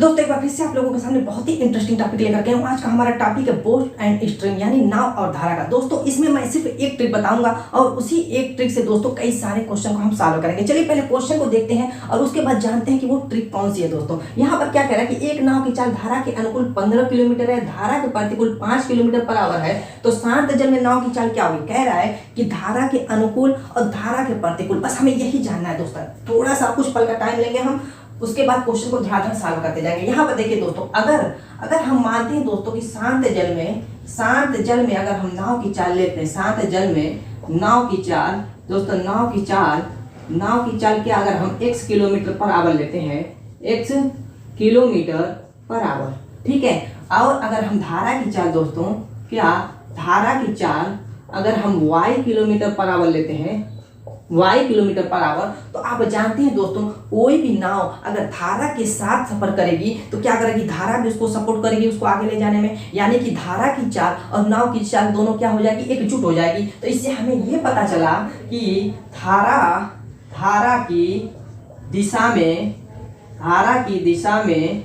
दोस्तों एक बार फिर से आप लोगों के सामने बहुत ही इंटरेस्टिंग टॉपिक लेकर के हूँ। आज का हमारा टॉपिक है बोट एंड स्ट्रीम यानी नाव और धारा का। दोस्तों इसमें मैं सिर्फ एक ट्रिक बताऊंगा और उसी एक ट्रिक से दोस्तों कई सारे क्वेश्चन को हम सॉल्व करेंगे। चलिए पहले क्वेश्चन को देखते हैं और उसके बाद जानते हैं कि वो ट्रिक कौन सी है। दोस्तों यहाँ पर क्या कह रहा है कि एक नाव की चाल धारा के अनुकूल 15 किलोमीटर है, धारा के प्रतिकूल 5 किलोमीटर पर आवर है, तो शांत जल में नाव की चाल क्या होगी। कह रहा है कि धारा के अनुकूल और धारा के प्रतिकूल, बस हमें यही जानना है दोस्तों। थोड़ा सा कुछ पल का टाइम लेंगे हम, उसके बाद क्वेश्चन को धड़ाधड़ सॉल्व करते जाएंगे। यहाँ पर देखिए दोस्तों, अगर हम मानते हैं दोस्तों कि शांत जल में अगर हम नाव की चाल लेते हैं, शांत जल में नाव की चाल दोस्तों, नाव की चाल क्या, अगर हम x किलोमीटर पर आवर लेते हैं, x किलोमीटर पर आवर, ठीक है। और अगर हम धारा की चाल दोस्तों, क्या धारा की चाल अगर हम y किलोमीटर पर आवर लेते हैं, y किलोमीटर पर आवर, तो आप जानते हैं दोस्तों कोई भी नाव अगर धारा के साथ सफर करेगी तो क्या करेगी, धारा भी उसको सपोर्ट करेगी उसको आगे ले जाने में, यानी कि धारा की चाल और नाव की चाल दोनों क्या हो जाएगी, एकजुट हो जाएगी। तो इससे हमें ये पता चला कि धारा की दिशा में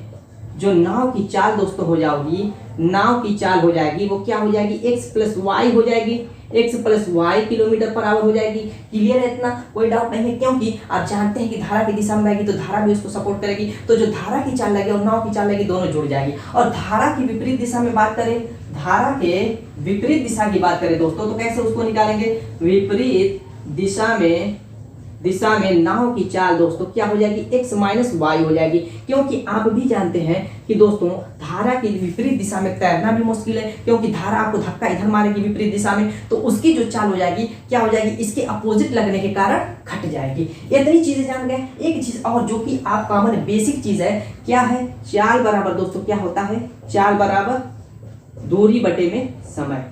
जो नाव की चाल दोस्तों हो जाएगी, नाव की चाल हो जाएगी वो क्या हो जाएगी, x प्लस वाई हो जाएगी, x plus y kilometre per hour हो जाएगी। क्लियर है, इतना कोई डाउट नहीं है, क्योंकि आप जानते हैं कि धारा की दिशा में रहेगी तो धारा भी उसको सपोर्ट करेगी, तो जो धारा की चाल लगेगी और नाव की चाल लगेगी दोनों जुड़ जाएगी। और धारा की विपरीत दिशा में बात करें, धारा के विपरीत दिशा की बात करें दोस्तों, तो कैसे उसको निकालेंगे, विपरीत दिशा में नाव की चाल दोस्तों क्या हो जाएगी, x माइनस वाई हो जाएगी। क्योंकि आप भी जानते हैं कि दोस्तों धारा की विपरीत दिशा में तैरना भी मुश्किल है, क्योंकि धारा आपको धक्का इधर मारेगी विपरीत दिशा में, तो उसकी जो चाल हो जाएगी क्या हो जाएगी, इसके अपोजिट लगने के कारण घट जाएगी। इतनी चीजें जान गए। एक चीज और जो कि आप कॉमन बेसिक चीज है, क्या है, चाल बराबर दोस्तों क्या होता है, चाल बराबर दूरी बटे में समय।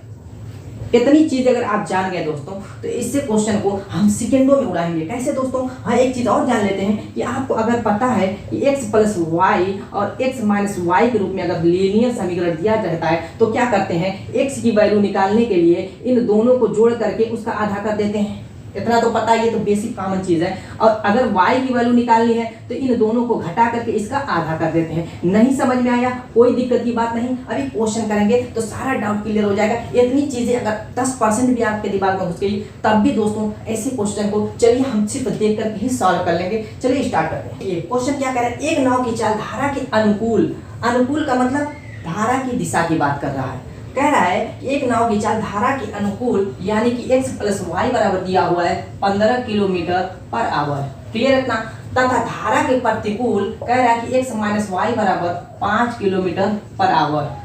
इतनी चीज अगर आप जान गए दोस्तों तो इससे क्वेश्चन को हम सेकेंडों में उड़ाएंगे। कैसे दोस्तों, हाँ एक चीज और जान लेते हैं कि आपको अगर पता है कि x प्लस वाई और x माइनस वाई के रूप में अगर लीनियर समीकरण दिया रहता है तो क्या करते हैं, x की वैल्यू निकालने के लिए इन दोनों को जोड़ करके उसका आधा कर देते हैं। इतना तो पता है, ये तो बेसिक कॉमन चीज है। और अगर y की वैल्यू निकालनी है तो इन दोनों को घटा करके इसका आधा कर देते हैं। नहीं समझ में आया, कोई दिक्कत की बात नहीं, अभी क्वेश्चन करेंगे तो सारा डाउट क्लियर हो जाएगा। इतनी चीजें अगर 10% भी आपके दिमाग में घुस गई तब भी दोस्तों ऐसे क्वेश्चन को चलिए हम सिर्फ देख करके ही सॉल्व कर लेंगे। चलिए स्टार्ट करते हैं। ये क्वेश्चन क्या कह रहा है, एक नाव की चाल धारा के अनुकूल का मतलब धारा की दिशा की बात कर रहा है। कह रहा है कि एक नाव की चाल धारा के अनुकूल यानी कि x प्लस वाई बराबर दिया हुआ है 15 किलोमीटर पर आवर। क्लियर इतना, तथा धारा के प्रतिकूल कह रहा है कि x माइनस वाई बराबर 5 किलोमीटर पर आवर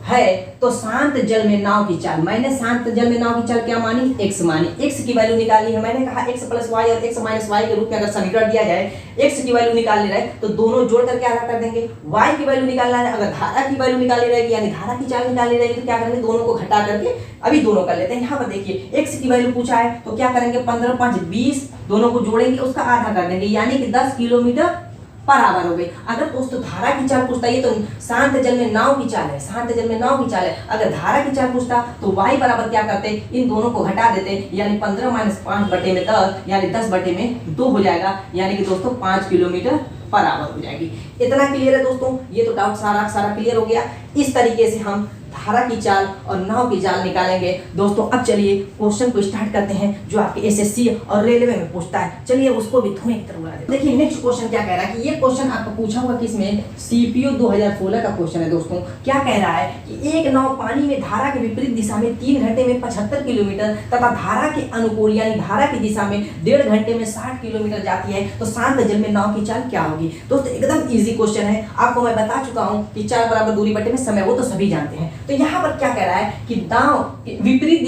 है। तो शांत जल में नाव की चाल, मैंने शांत जल में नाव की चाल क्या मानी, x मानी, x की वैल्यू निकालनी है। मैंने कहा x प्लस वाई और x माइनस वाई के रूप में अगर समीकरण दिया जाए, x की वैल्यू निकालनी रहे तो दोनों जोड़ करके आधा कर देंगे, y की वैल्यू निकालना है, अगर धारा की वैल्यू निकालनी रहेगी यानी धारा की चाल निकालनी रहेगी तो क्या करेंगे, दोनों को घटा करके अभी दोनों कर लेते हैं। यहाँ पर देखिए x की वैल्यू पूछा है तो क्या करेंगे, 15 5 20, दोनों को जोड़ेंगे उसका आधा कर देंगे यानी कि 10 किलोमीटर पर आवर हो गई। अगर दोस्तों धारा की चाल पूछता है, ये तो शांत जल में नाव की चाल है, शांत जल में नाव की चाल है, अगर धारा की चाल पूछता तो y बराबर क्या करते, इन दोनों को घटा देते यानी 15 माइनस 5 बटे में 10 यानी 10 बटे में 2 हो जाएगा, यानी कि दोस्तों 5 किलोमीटर पर आवर हो जाएगी। इतना क्लियर है दोस्तों, ये तो डाउट सारा क्लियर हो गया। इस तरीके से हम धारा की चाल और नाव की चाल निकालेंगे दोस्तों। अब चलिए क्वेश्चन को स्टार्ट करते हैं जो आपके एसएससी और रेलवे में पूछता है। चलिए उसको भी धुएं की तरह उड़ा देते हैं। देखिए नेक्स्ट क्वेश्चन क्या कह रहा है कि ये क्वेश्चन आपको पूछा हुआ किसमें, सीपीओ 2016 का क्वेश्चन है दोस्तों। क्या कह रहा है कि एक नाव पानी में धारा के विपरीत दिशा में 3 घंटे में 75 किलोमीटर तथा धारा के अनुकूल यानी धारा की दिशा में 1.5 घंटे में 60 किलोमीटर जाती है, तो शांत जल में नाव की चाल क्या होगी। दोस्तों एकदम इजी क्वेश्चन है, आपको मैं बता चुका हूँ कि चाल बराबर दूरी बटे में समय, वो तो सभी जानते हैं। तो यहाँ पर क्या कह रहा है कि नाव विपरीत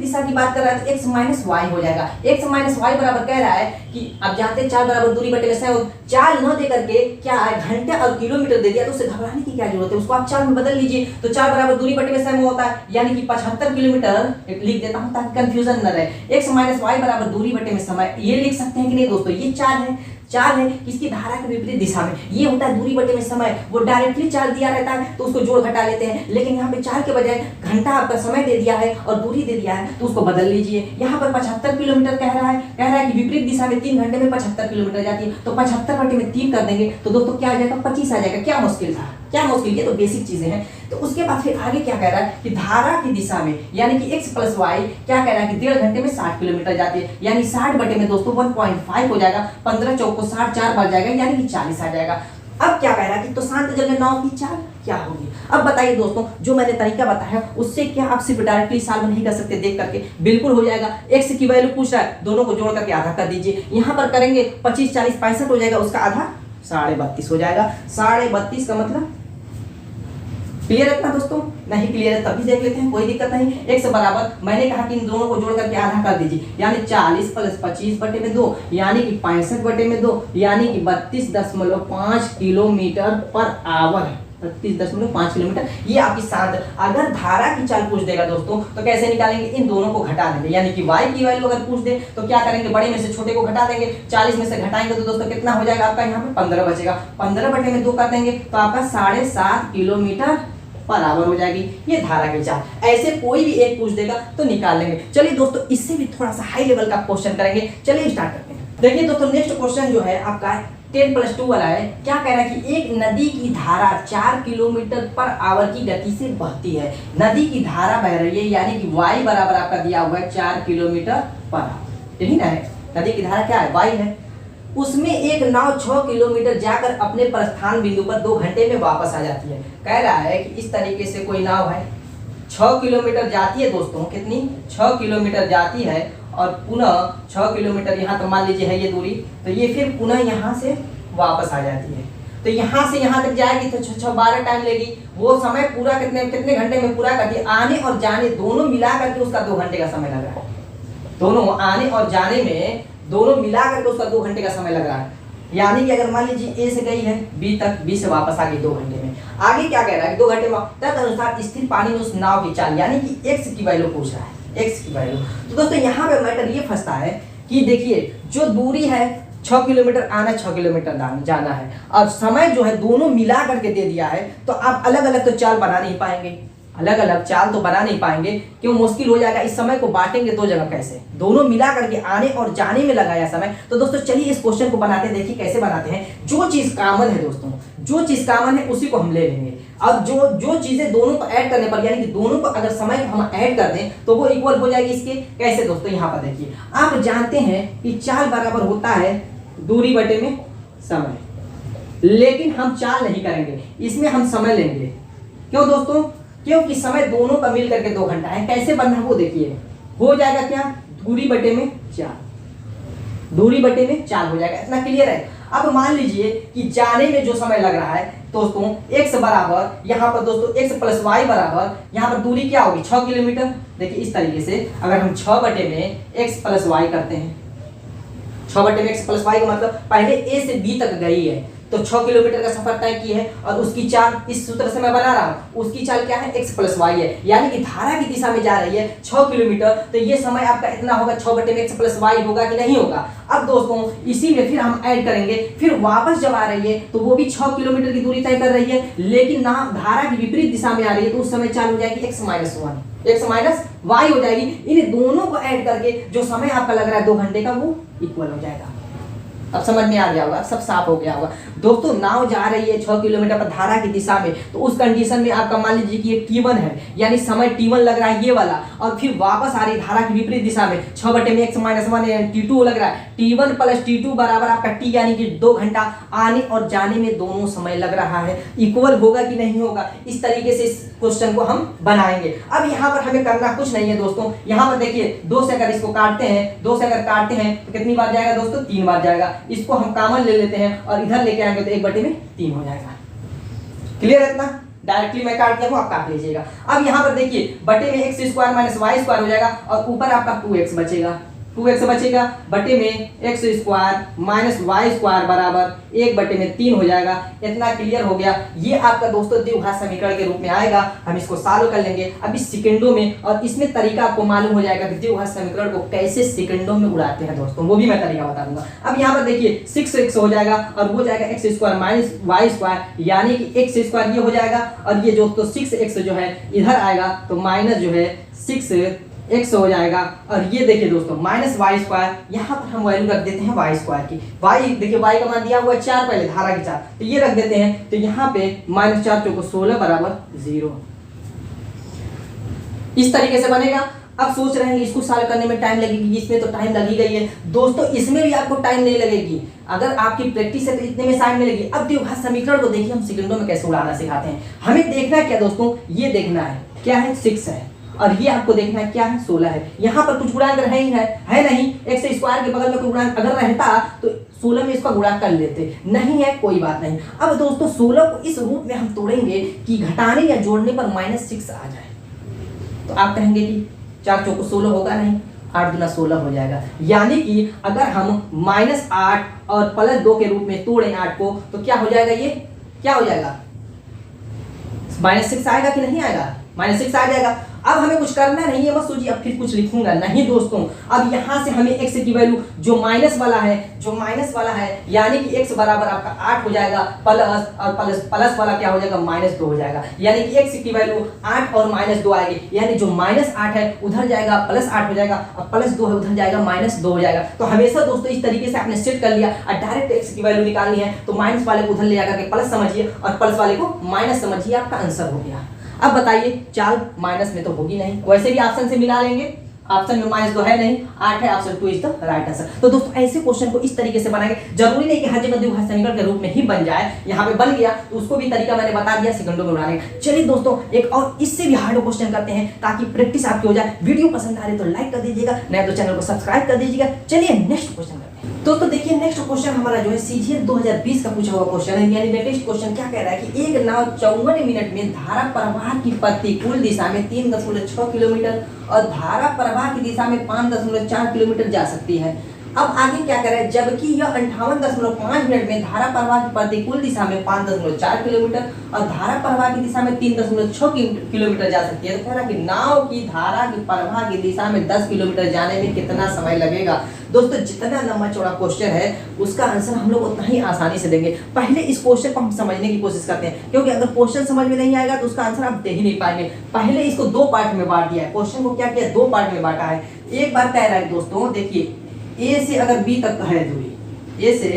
दिशा की बात कर रहा है तो x माइनस वाई हो जाएगा। x माइनस वाई बराबर कह रहा है कि आप जानते हैं चाल बराबर दूरी बटे में समय, चाल न दे करके क्या है घंटे और किलोमीटर दे दिया तो उससे घबराने की क्या जरूरत है, उसको आप चाल में बदल लीजिए। तो चाल बराबर दूरी बटे में समय होता है यानी कि 75 किलोमीटर लिख देता हूं ताकि कंफ्यूजन न रहे। x माइनस वाई बराबर दूरी बटे में समय, ये लिख सकते हैं कि नहीं दोस्तों, ये चाल है, चाल है किसकी, धारा के विपरीत दिशा में। ये होता है दूरी बटे में समय, वो डायरेक्टली चाल दिया रहता है तो उसको जोड़ घटा लेते हैं, लेकिन यहाँ पे चाल के बजाय घंटा आपका समय दे दिया है और दूरी दे दिया है तो उसको बदल लीजिए। यहाँ पर 75 किलोमीटर कह रहा है कि विपरीत दिशा में 3 घंटे में 75 किलोमीटर जाती है, तो 75 बटे में 3 कर देंगे तो दोस्तों क्या आ जाएगा, 25 आ जाएगा। क्या मुश्किल था, क्या मुश्किल, ये तो बेसिक चीजें हैं। तो उसके बाद फिर आगे क्या कह रहा है कि धारा की दिशा में यानी कि x प्लस वाई क्या कह रहा है कि 1.5 घंटे में 60 किलोमीटर जाती है, यानी 60 बटे में दोस्तों 1.5 हो जाएगा, 15 चौको 60, 4 बार जाएगा यानी कि 40 आ जाएगा। अब क्या कह रहा है कि तो शांत जल में नाव की चाल क्या होगी। अब बताइए दोस्तों, जो मैंने तरीका बताया उससे क्या आप सिर्फ डायरेक्टली सॉल्व नहीं कर सकते देख करके, बिल्कुल हो जाएगा। x की वैल्यू पूछ रहा है, दोनों को जोड़ करके आधा कर दीजिए। यहाँ पर करेंगे 25, 40, 65 हो जाएगा, उसका आधा 32.5 हो जाएगा। 32.5 का मतलब क्लियर है ना दोस्तों, नहीं क्लियर है तभी देख लेते हैं, कोई दिक्कत नहीं। x बराबर मैंने कहा कि इन दोनों को जोड़ करके आधा कर दीजिए, यानी 40 प्लस 25 बटे में 2 यानी कि 65 बटे में 2 यानी कि 32.5 किलोमीटर पर आवर, 32.5 किलोमीटर। ये आपकी शांत, अगर धारा की चाल पूछ देगा दोस्तों तो कैसे निकालेंगे, इन दोनों को घटा देंगे, यानी कि y की वैल्यू अगर पूछ दे तो क्या करेंगे, बड़े में से छोटे को घटा देंगे। 40 में से घटाएंगे तो दोस्तों कितना हो जाएगा आपका, यहाँ पे 15 बचेगा, 15 बटे में 2 कर देंगे तो आपका 7.5 किलोमीटर पर आवर हो जाएगी। ये धारा की चाल, ऐसे कोई भी एक पूछ देगा तो निकाल लेंगे। चलिए दोस्तों, इससे भी थोड़ा सा हाई लेवल का क्वेश्चन करेंगे, चलिए स्टार्ट करते हैं। देखिए दोस्तों, नेक्स्ट क्वेश्चन जो है आपका 10+2 वाला है। क्या कह रहा है कि एक नदी की धारा 4 किलोमीटर पर आवर की गति से बहती है। नदी की धारा बह रही है यानी कि y बराबर आपका दिया हुआ है 4 किलोमीटर पर आवर, यही ना है। नदी की धारा क्या है, y है। उसमें एक नाव 6 किलोमीटर जाकर अपने प्रस्थान बिंदु पर 2 घंटे में वापस आ जाती है। कह रहा है कि इस तरीके से कोई नाव है, 6 किलोमीटर जाती है दोस्तों, कितनी, 6 किलोमीटर जाती है और पुनः 6 किलोमीटर यहाँ तो मान लीजिए है ये दूरी, तो ये फिर पुनः यहाँ से वापस आ जाती है। तो यहाँ से यहाँ तक जाएगी तो 12 टाइम लेगी। वो समय पूरा कितने घंटे में पूरा करती है, आने और जाने दोनों मिला करके उसका 2 घंटे का समय लग रहा है। दोनों आने और जाने में दोनों मिला करके उसका 2 घंटे का समय लग रहा है। यानी कि अगर मान लीजिए A से गई है B तक, B से वापस आ गई 2 घंटे में। आगे क्या कह रहा है, 2 घंटे में तदनुसार स्थिर पानी में उस नाव की चाल यानी कि x की वैल्यू पूछ रहा है, x की वैल्यू। तो दोस्तों यहाँ पे मैटर ये फंसता है कि देखिए जो दूरी है 6 किलोमीटर आना, 6 किलोमीटर जाना है, अब समय जो है दोनों मिला करके दे दिया है, तो आप अलग अलग तो चाल बना नहीं पाएंगे, अलग अलग चाल तो बना नहीं पाएंगे, क्यों, मुश्किल हो जाएगा। इस समय को बांटेंगे 2 जगह कैसे, दोनों मिला करके आने और जाने में लगाया समय। तो दोस्तों चलिए इस क्वेश्चन को बनाते हैं, देखिए कैसे बनाते हैं। जो चीज कॉमन है दोस्तों, जो चीज कॉमन है उसी को हम ले लेंगे। अब जो चीजें दोनों को ऐड करने पर, यानी कि दोनों को अगर समय को हम ऐड कर दें तो वो इक्वल हो जाएगी इसके। कैसे दोस्तों, यहाँ पर देखिए, आप जानते हैं कि चाल बराबर होता है दूरी बटे में समय, लेकिन हम चाल नहीं करेंगे, इसमें हम समय लेंगे। क्यों दोस्तों, क्योंकि समय दोनों का मिल करके 2 घंटा है। कैसे बनना वो देखिए, हो जाएगा क्या, दूरी बटे में चाल, दूरी बटे में चाल हो जाएगा। इतना क्लियर है। अब मान लीजिए कि जाने में जो समय लग रहा है दोस्तों, x बराबर यहाँ पर दोस्तों x प्लस वाई बराबर यहाँ पर दूरी क्या होगी, 6 किलोमीटर। देखिए इस तरीके से अगर हम 6 बटे में x प्लस वाई करते हैं, 6 बटे में x प्लस वाई का मतलब पहले a से b तक गई है तो 6 किलोमीटर का सफर तय की है, और उसकी चाल इस सूत्र से मैं बना रहा हूँ, उसकी चाल क्या है, x प्लस वाई है, यानी कि धारा की दिशा में जा रही है 6 किलोमीटर। तो ये समय आपका इतना होगा, 6 बटे में x प्लस वाई होगा कि नहीं होगा। अब दोस्तों इसी में फिर हम ऐड करेंगे, फिर वापस जब आ रही है तो वो भी 6 किलोमीटर की दूरी तय कर रही है, लेकिन ना धारा की विपरीत दिशा में आ रही है, तो उस समय चाल हो जाएगी x minus 1, x minus y हो जाएगी। इन दोनों को ऐड करके जो समय आपका लग रहा है 2 घंटे का, वो इक्वल हो जाएगा। अब समझ में आ गया होगा, सब साफ हो गया होगा। दोस्तों नाव जा रही है 6 किलोमीटर पर धारा की दिशा में, तो उस कंडीशन में आपका मान लीजिए कि ये T1 है, यानी समय T1 लग रहा है ये वाला, और फिर वापस आ रही धारा की विपरीत दिशा में 6 बटे में x माइनस 1 T2 लग रहा है। T1 प्लस T2 बराबर आपका T, यानी कि 2 घंटा आने और जाने में दोनों समय लग रहा है। इक्वल होगा कि नहीं होगा, इस तरीके से इस क्वेश्चन को हम बनाएंगे। अब यहाँ पर हमें करना कुछ नहीं है दोस्तों, यहाँ पर देखिए 2 से अगर इसको काटते हैं, 2 से अगर काटते हैं तो कितनी बार जाएगा दोस्तों, 3 बार जाएगा। इसको हम कॉमन ले लेते हैं और इधर लेके आएंगे तो 1 बटे में 3 हो जाएगा। क्लियर है इतना, डायरेक्टली मैं काट दिया हूं, आप काट लीजिएगा। अब यहाँ पर देखिए बटे में x² माइनस y² हो जाएगा और ऊपर आपका 2x बचेगा। 2x बचेगा, बटे में x square minus y square बराबर 1/3 हो जाएगा। इतना क्लियर हो गया। ये आपका दोस्तों द्विघात समीकरण के रूप में आएगा। हम इसको सॉल्व कर लेंगे अभी सेकंडों में, और इसमें तरीका आपको मालूम हो जाएगा कि द्विघात समीकरण को कैसे सेकंडों में उड़ाते हैं दोस्तों, वो भी मैं तरीका बता दूंगा। अब यहाँ पर देखिए 6x हो जाएगा और हो जाएगा x square minus y square, यानी कि x स्क्वायर ये हो जाएगा और ये जो तो 6x जो है इधर आएगा तो माइनस जो है 6x हो जाएगा। और ये देखिए दोस्तों माइनस वाई स्क्वायर, यहाँ पर हम वैल्यू रख देते हैं वाई स्क्वायर की। वाई देखिए वाई का मान दिया हुआ है 4 पहले धारा की 4, तो ये रख देते हैं। तो यहाँ पे -4 × 16 बराबर 0। इस तरीके से बनेगा। अब सोच रहे हैं इसको सॉल्व करने में टाइम लगेगी, इसमें तो टाइम लगी गई है दोस्तों, इसमें भी आपको टाइम नहीं लगेगी। अगर आपकी प्रैक्टिस है तो इतने में टाइम मिलेगी। अब द्विघात समीकरण को देखिए हम सेकंडों में कैसे उड़ाना सिखाते हैं। हमें देखना है क्या दोस्तों, ये देखना है क्या है 6 है, और ये आपको देखना है क्या है 16 है। यहाँ पर कुछ गुणांक है नहीं, x स्क्वायर के बगल में कोई गुणांक अगर रहता तो 16 में इसका गुणा कर लेते, नहीं है कोई बात नहीं। अब दोस्तों 16 को इस रूप में हम तोड़ेंगे कि घटाने या जोड़ने पर -6 आ जाए। तो आप कहेंगे कि 4 × 16 होगा नहीं, 8 × 16 हो जाएगा। यानी कि अगर हम -8 और +2 के रूप में तोड़ें 8 को तो क्या हो जाएगा, ये क्या हो जाएगा -6 आएगा कि नहीं आएगा, -6 आ जाएगा। अब हमें कुछ करना नहीं है, मत सोचिए अब फिर कुछ लिखूंगा नहीं दोस्तों। अब यहाँ से हमें x की वैल्यू जो माइनस वाला है यानी कि x बराबर आपका 8 हो जाएगा, प्लस और प्लस वाला क्या हो जाएगा -2 हो जाएगा। यानी कि x की वैल्यू 8 और -2 आएगी, यानी जो -8 है उधर जाएगा +8 हो जाएगा, और +2 है उधर जाएगा -2 हो जाएगा। तो हमेशा दोस्तों इस तरीके से आपने सेट कर लिया और डायरेक्ट x की वैल्यू निकालनी है तो माइनस वाले को उधर ले जाकर के प्लस समझिए और प्लस वाले को माइनस समझिए, आपका आंसर हो गया। अब बताइए चाल माइनस में तो होगी नहीं, वैसे भी ऑप्शन से मिला लेंगे, ऑप्शन में -2 है नहीं, 8 है, option 2 is the right answer. तो दोस्तों ऐसे क्वेश्चन को इस तरीके से बनाएंगे, जरूरी नहीं कि हर जगह द्विघात समीकरण के रूप में ही बन जाए। यहाँ पे बन गया तो उसको भी तरीका मैंने बता दिया सेकंडों में बनाने का। चलिए दोस्तों एक और इससे भी हार्ड क्वेश्चन करते हैं ताकि प्रैक्टिस आपकी हो जाए। वीडियो पसंद आ रही तो लाइक कर दीजिएगा, नहीं तो चैनल को सब्सक्राइब कर दीजिएगा। चलिए नेक्स्ट क्वेश्चन करते हैं। दोस्तों देखिए नेक्स्ट क्वेश्चन हमारा जो है सीजीएल 2020 का पूछा हुआ क्वेश्चन है, यानी लेटेस्ट क्वेश्चन क्या कह रहा है कि एक नाव 54 मिनट में धारा प्रवाह की प्रतिकूल दिशा में 3.6 किलोमीटर और धारा प्रवाह की दिशा में 5.4 किलोमीटर जा सकती है। अब आगे क्या कर रहा है, जबकि यह 58.5 मिनट में धारा प्रवाह की प्रतिकूल दिशा में 5.4 किलोमीटर और धारा प्रवाह की दिशा में 3.6 किलोमीटर जा सकती है। तो कह रहा है कि नाव की धारा की प्रवाह की दिशा में 10 किलोमीटर जाने में कितना समय लगेगा। दोस्तों जितना लंबा चौड़ा क्वेश्चन है उसका आंसर हम लोग उतना ही आसानी से देंगे। पहले इस क्वेश्चन को हम समझने की कोशिश करते हैं, क्योंकि अगर क्वेश्चन समझ में नहीं आएगा तो उसका आंसर आप दे ही नहीं पाएंगे। पहले इसको 2 पार्ट में बांट दिया है, क्वेश्चन को क्या किया 2 पार्ट में बांटा है। एक बार कह रहा है दोस्तों देखिए ए से अगर बी तक है दूरी, ए से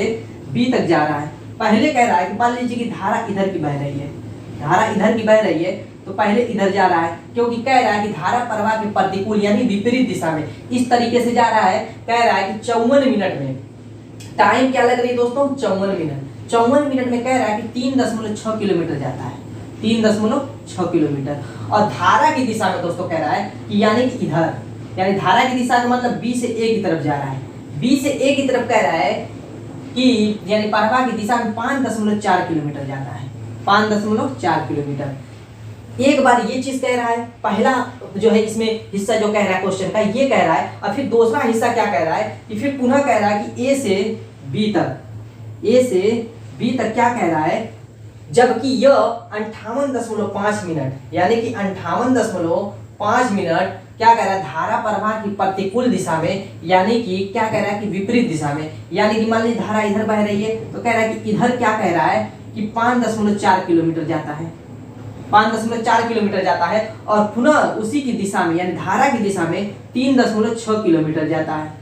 बी तक जा रहा है, पहले कह रहा है कि मान लीजिए कि धारा इधर की बह रही है, धारा इधर की बह रही है तो पहले इधर जा रहा है, क्योंकि कह रहा है कि धारा प्रवाह के प्रतिकूल यानी विपरीत दिशा में इस तरीके से जा रहा है। कह रहा है कि 54 मिनट में, टाइम क्या लग रही है दोस्तों 54 मिनट, 54 मिनट में कह रहा है कि 3.6 किलोमीटर जाता है, 3.6 किलोमीटर। और धारा की दिशा में दोस्तों कह रहा है कि यानी कि इधर, यानी धारा की दिशा का मतलब बी से ए की तरफ जा रहा है, बी से ए की तरफ कह रहा है कि यानी प्रवाह की दिशा में 5.4 किलोमीटर जाता है, 5.4 किलोमीटर। एक बार ये चीज कह रहा है, पहला जो है इसमें हिस्सा जो कह रहा है क्वेश्चन का ये कह रहा है, और फिर दूसरा हिस्सा क्या कह रहा है कि फिर पुनः कह रहा है कि ए से बी तक, ए से बी तक क्या कह रहा है, जबकि यह 58.5 मिनट यानी कि 58.5 मिनट क्या कह रहा है धारा प्रवाह की प्रतिकूल दिशा में, यानी कि क्या कह रहा है कि विपरीत दिशा में, यानी कि मान लीजिए धारा इधर बह रही है तो कह रहा है कि इधर क्या कह रहा है कि 5.4 किलोमीटर जाता है, 5.4 किलोमीटर जाता है, और पुनः उसी की दिशा में यानी धारा की दिशा में 3.6 किलोमीटर जाता है।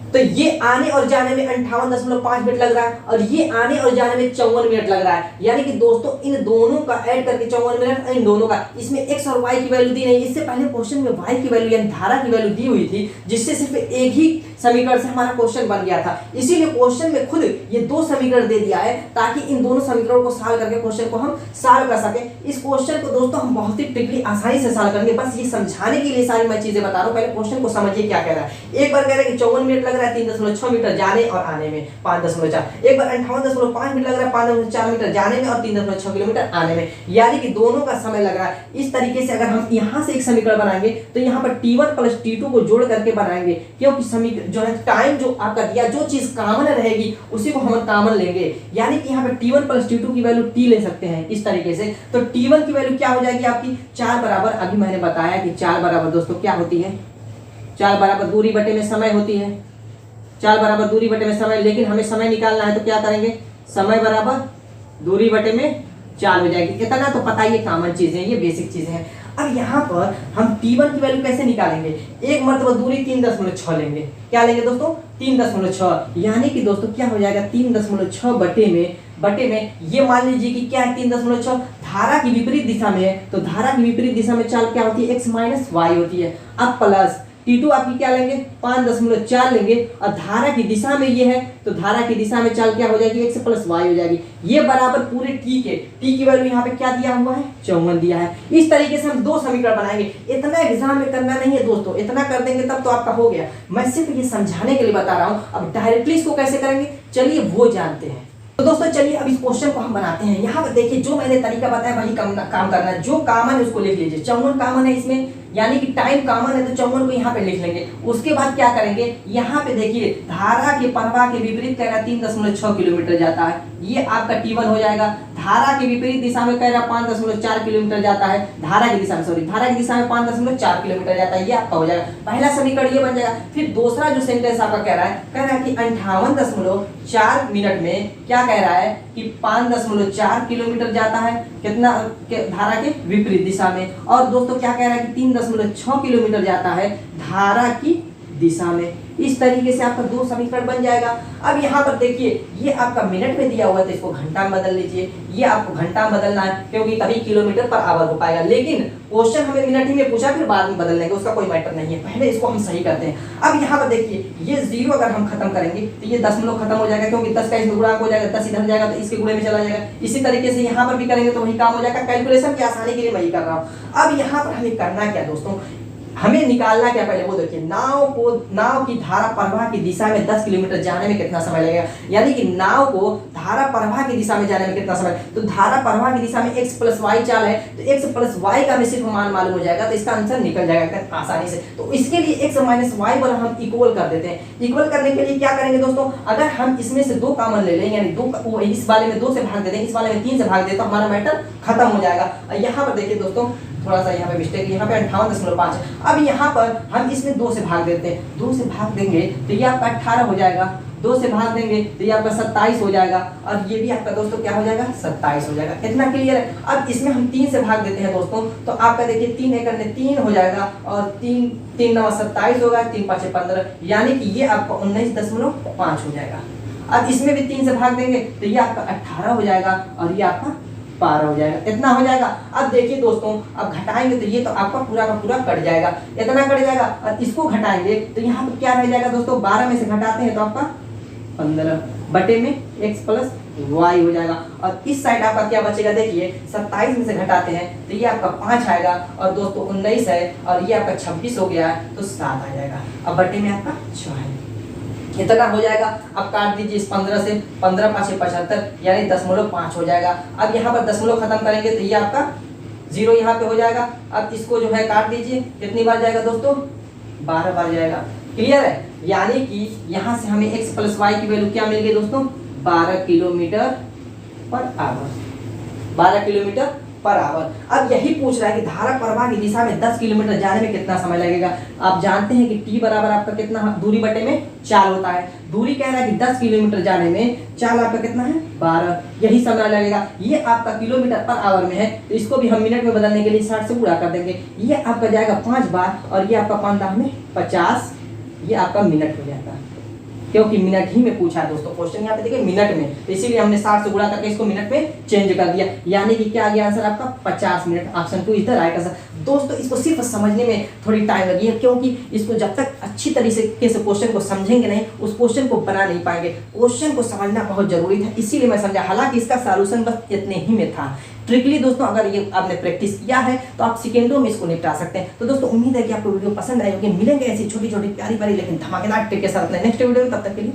तो ये आने और जाने में 58.5 मिनट लग रहा है और ये आने और जाने में 54 मिनट लग रहा है। यानी कि दोस्तों इन दोनों का ऐड करके 54 मिनट, इन दोनों का, इसमें x और y की वैल्यू दी नहीं, इससे पहले क्वेश्चन में y की वैल्यू यानी धारा की वैल्यू दी हुई थी, जिससे सिर्फ एक ही समीकरण से हमारा क्वेश्चन बन गया था। इसीलिए क्वेश्चन में खुद ये दो समीकरण दे दिया है ताकि इन दोनों समीकरणों को सॉल्व करके क्वेश्चन को हम सॉल्व कर सके। इस क्वेश्चन को दोस्तों हम बहुत ही ट्रिकली आसानी से सॉल्व करेंगे, बस ये समझाने के लिए सारी मैं चीजें बता रहा हूँ। पहले क्वेश्चन को समझिए क्या कह रहा है। एक बार कह रहा है कि 54 मिनट लग रहा है 3.6 मीटर जाने और आने में 5.4, एक बार 58.5 मिनट लग रहा है 5.4 मीटर जाने में और 3.6 किलोमीटर आने में, यानी कि दोनों का समय लग रहा है। इस तरीके से अगर हम यहाँ से एक समीकरण बनाएंगे तो यहाँ पर T1 प्लस T2 को जोड़ करके बनाएंगे, क्योंकि समीकरण जो है टाइम जो आपका दिया जो चीज कॉमन रहेगी उसी को हम कॉमन लेंगे, यानी कि यहाँ पर T1 प्लस T2 की वैल्यू T ले सकते हैं इस तरीके से। तो T1 की वैल्यू क्या हो जाएगी आपकी 4 बराबर, अभी मैंने बताया कि 4 बराबर दोस्तों क्या होती है, 4 बराबर दूरी बटे में समय होती है, 4 बराबर दूरी बटे में समय। लेकिन हमें समय निकालना है तो क्या करेंगे, समय बराबर दूरी बटे में 4 हो जाएगी। इतना तो पता ही है, कॉमन चीजें, ये बेसिक चीजें हैं। अब यहाँ पर हम T1 की वैल्यू कैसे निकालेंगे, एक मरतबा दूरी 3.6 लेंगे। क्या लेंगे दोस्तों 3.6, यानी कि दोस्तों क्या हो जाएगा 3.6 बटे में ये मान लीजिए कि क्या है 3.6 धारा की विपरीत दिशा में है, तो धारा की विपरीत दिशा में चाल क्या होती है x माइनस वाई होती है। अब प्लस T2 आपकी क्या लेंगे 5.4 लेंगे और धारा की दिशा में ये है तो धारा की दिशा में चाल क्या हो जाएगी x प्लस वाई हो जाएगी। ये बराबर पूरे t के, t की वैल्यू यहाँ पे क्या दिया हुआ है 54 दिया है। इस तरीके से हम दो समीकरण बनाएंगे। इतना एग्जाम में करना नहीं है दोस्तों, इतना कर देंगे तब तो आपका हो गया। मैं सिर्फ ये समझाने के लिए बता रहा हूँ। अब डायरेक्टली इसको कैसे करेंगे चलिए वो जानते हैं। तो दोस्तों चलिए अब इस क्वेश्चन को हम बनाते हैं। यहाँ पर देखिए जो मैंने तरीका बताया वही काम करना है। जो कॉमन है उसको लिख लीजिए, 54 कॉमन है इसमें, यानी कि टाइम कॉमन है तो 54 को यहाँ पे लिख लेंगे। उसके बाद क्या करेंगे, यहाँ पे देखिए धारा के प्रवाह के विपरीत कह रहा 3.6 किलोमीटर जाता है, ये आपका T1 हो जाएगा। धारा के विपरीत दिशा में कह रहा 5.4 किलोमीटर जाता है, धारा की दिशा में धारा की दिशा में 5.4 किलोमीटर जाता है, ये आपका हो जाएगा। पहला समीकरण ये बन जाएगा। फिर दूसरा जो सेंटेंस आपका कह रहा है कि 58.4 मिनट में क्या कह रहा है कि 5.4 किलोमीटर जाता है, कितना धारा के विपरीत दिशा में। और दोस्तों क्या कह रहा है कि 3.6 किलोमीटर जाता है धारा की दिशा में। इस तरीके से आपका दो समीकरण बन जाएगा। अब यहाँ पर देखिए ये आपका मिनट में दिया हुआ है तो इसको घंटा में बदल लीजिए, ये आपको घंटा में बदलना है क्योंकि तभी किलोमीटर पर आवर हो पाएगा। लेकिन क्वेश्चन हमें मिनट ही में पूछा, फिर बाद में बदल लेंगे, उसका कोई मैटर नहीं है, पहले इसको हम सही करते हैं। अब यहाँ पर देखिए ये 0 अगर हम खत्म करेंगे तो ये दशमलव खत्म हो जाएगा, क्योंकि 10 का इसमें गुणा हो जाएगा, 10 इधर जाएगा तो इसके गुणे में चला जाएगा। इसी तरीके से यहाँ पर भी करेंगे तो वही काम हो जाएगा। कैलकुलेशन की आसानी के लिए मैं ही कर रहा हूँ। अब यहाँ पर हमें करना क्या दोस्तों, हमें निकालना क्या पहले वो देखिए। नाव की धारा प्रवाह की दिशा में 10 किलोमीटर जाने में कितना समय लगेगा, यानी कि नाव को धारा प्रवाह की दिशा में जाने में कितना समय। तो धारा प्रवाह की दिशा में x प्लस वाई चाल है तो x प्लस वाई का हमें सिर्फ मान मालूम हो जाएगा तो इसका आंसर निकल जाएगा आसानी से। तो इसके लिए x माइनस वाई पर हम इक्वल कर देते हैं। इक्वल करने के लिए क्या करेंगे दोस्तों, अगर हम इसमें से 2 कॉमन ले लें, यानी 2 इस वाले में 2 से भाग दे दें, इस वाले में 3 से भाग दे तो हमारा मैटर खत्म हो जाएगा। यहाँ पर देखिए दोस्तों थोड़ा सा यहाँ पे मिस्टेक, यहाँ पे 58.5 है। अब यहाँ पर हम इसमें 2 से भाग देते हैं, 2 से भाग देंगे तो ये आपका 18 हो जाएगा, 2 से भाग देंगे तो ये आपका 27 हो जाएगा और ये भी आपका दोस्तों क्या हो जाएगा 27 हो जाएगा। इतना क्लियर है। अब इसमें हम 3 से भाग देते हैं दोस्तों तो आपका देखिए 3 एकड़ में 3 हो जाएगा और 3 9 27 होगा, 3 5 15, यानी कि ये आपका 19.5 हो जाएगा। अब इसमें भी 3 से भाग देंगे तो ये आपका 18 हो जाएगा और ये आपका 12 हो जाएगा। इतना हो जाएगा। अब देखिए दोस्तों अब घटाएंगे तो ये तो आपका पूरा का पूरा कट जाएगा, इतना कट जाएगा। और इसको घटाएंगे तो यहाँ पर क्या रह जाएगा दोस्तों, 12 में से घटाते हैं तो आपका 15 बटे में x प्लस वाई हो जाएगा। और इस साइड आपका क्या बचेगा, देखिए 27 में से घटाते हैं तो ये आपका 5 आएगा और दोस्तों 19 है और ये आपका 26 हो गया है तो 7 आ जाएगा। अब बटे में आपका 6 है, इतना हो जाएगा। अब काट दीजिए इस 15 से, 15 5 75, यानी 0.5 हो जाएगा। अब यहाँ पर दशमलव खत्म करेंगे तो ये आपका 0 यहाँ पे हो जाएगा। अब इसको जो है काट दीजिए, कितनी बार जाएगा दोस्तों 12 बार जाएगा। क्लियर है, यानी कि यहाँ से हमें x प्लस वाई की वैल्यू क्या मिल गई दोस्तों 12 kilometre per our, 12 kilometre per our. अब यही पूछ रहा है कि धारा प्रवाह की दिशा में 10 किलोमीटर जाने में कितना समय लगेगा। आप जानते हैं कि t बराबर आपका कितना दूरी बटे में चाल होता है। दूरी कह रहा है कि 10 किलोमीटर जाने में चाल आपका कितना है 12, यही समय लगेगा। ये आपका किलोमीटर पर आवर में है तो इसको भी हम मिनट में बदलने के लिए 60 से गुणा कर देंगे। ये आपका जाएगा 5 बार और ये आपका 5 में 50, ये आपका मिनट हो जाता है। क्योंकि मिनट ही में पूछा है दोस्तों क्वेश्चन, यहाँ पे देखिए मिनट में, तो इसीलिए हमने 60 से गुणा करके इसको मिनट में चेंज कर दिया, यानी कि क्या आ गया आंसर आपका 50 minute. Option 2 is the right answer. दोस्तों इसको सिर्फ समझने में थोड़ी टाइम लगी है, क्योंकि इसको जब तक अच्छी तरीके से क्वेश्चन को समझेंगे नहीं, उस क्वेश्चन को बना नहीं पाएंगे। क्वेश्चन को समझना बहुत जरूरी था, इसीलिए मैं समझा, हालांकि इसका सॉल्यूशन बस इतने ही में था। ट्रिकली दोस्तों अगर ये आपने प्रैक्टिस किया है तो आप सेकेंडों में इसको निपटा सकते हैं। तो दोस्तों उम्मीद है कि आपको वीडियो पसंद आई होगी। मिलेंगे ऐसी छोटी छोटी प्यारी प्यारी लेकिन धमाकेदार ट्रिक के साथ अपने नेक्स्ट वीडियो में, तब तक के लिए